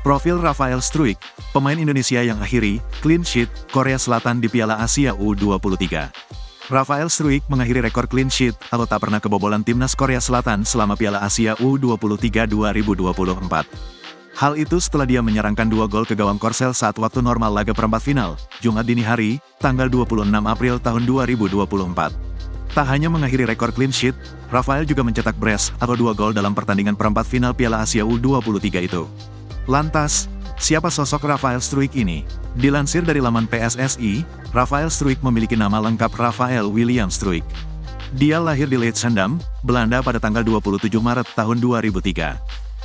Profil Rafael Struijk, pemain Indonesia yang akhiri clean sheet Korea Selatan di Piala Asia U23. Rafael Struijk mengakhiri rekor clean sheet atau tak pernah kebobolan timnas Korea Selatan selama Piala Asia U23 2024. Hal itu setelah dia menyerangkan 2 gol ke gawang Korsel saat waktu normal laga perempat final, Jumat dini hari, tanggal 26 April tahun 2024. Tak hanya mengakhiri rekor clean sheet, Rafael juga mencetak brace atau 2 gol dalam pertandingan perempat final Piala Asia U23 itu. Lantas, siapa sosok Rafael Struijk ini? Dilansir dari laman PSSI, Rafael Struijk memiliki nama lengkap Rafael William Struijk. Dia lahir di Leidschendam, Belanda pada tanggal 27 Maret tahun 2003.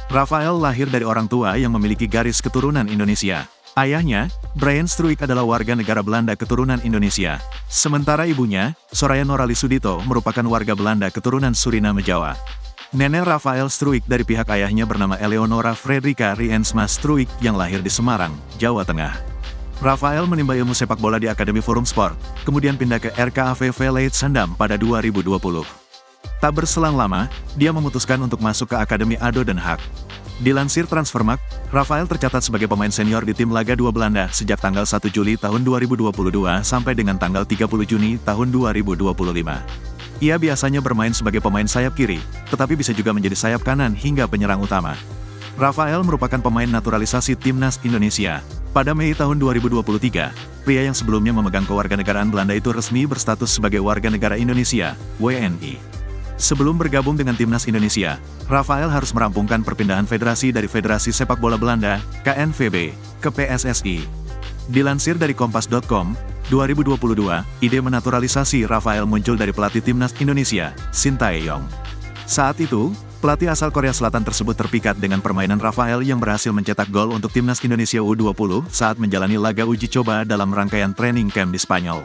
Rafael lahir dari orang tua yang memiliki garis keturunan Indonesia. Ayahnya, Brian Struijk adalah warga negara Belanda keturunan Indonesia. Sementara ibunya, Soraya Norali Sudito merupakan warga Belanda keturunan Suriname Jawa. Nenek Rafael Struijk dari pihak ayahnya bernama Eleonora Fredrika Riensma Struijk yang lahir di Semarang, Jawa Tengah. Rafael menimba ilmu sepak bola di Akademi Forum Sport, kemudian pindah ke RKAVV Leidschendam pada 2020. Tak berselang lama, dia memutuskan untuk masuk ke Akademi ADO Den Haag. Dilansir Transfermarkt, Rafael tercatat sebagai pemain senior di tim Laga 2 Belanda sejak tanggal 1 Juli tahun 2022 sampai dengan tanggal 30 Juni tahun 2025. Ia biasanya bermain sebagai pemain sayap kiri, tetapi bisa juga menjadi sayap kanan hingga penyerang utama. Rafael merupakan pemain naturalisasi timnas Indonesia. Pada Mei tahun 2023, pria yang sebelumnya memegang kewarganegaraan Belanda itu resmi berstatus sebagai warga negara Indonesia, WNI. Sebelum bergabung dengan timnas Indonesia, Rafael harus merampungkan perpindahan federasi dari Federasi Sepak Bola Belanda, KNVB, ke PSSI. Dilansir dari Kompas.com, 2022, ide menaturalisasi Rafael muncul dari pelatih timnas Indonesia, Shin Tae-yong. Saat itu, pelatih asal Korea Selatan tersebut terpikat dengan permainan Rafael yang berhasil mencetak gol untuk timnas Indonesia U20 saat menjalani laga uji coba dalam rangkaian training camp di Spanyol.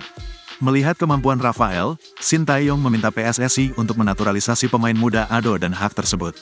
Melihat kemampuan Rafael, Shin Tae-yong meminta PSSI untuk menaturalisasi pemain muda ADO Den Haag tersebut.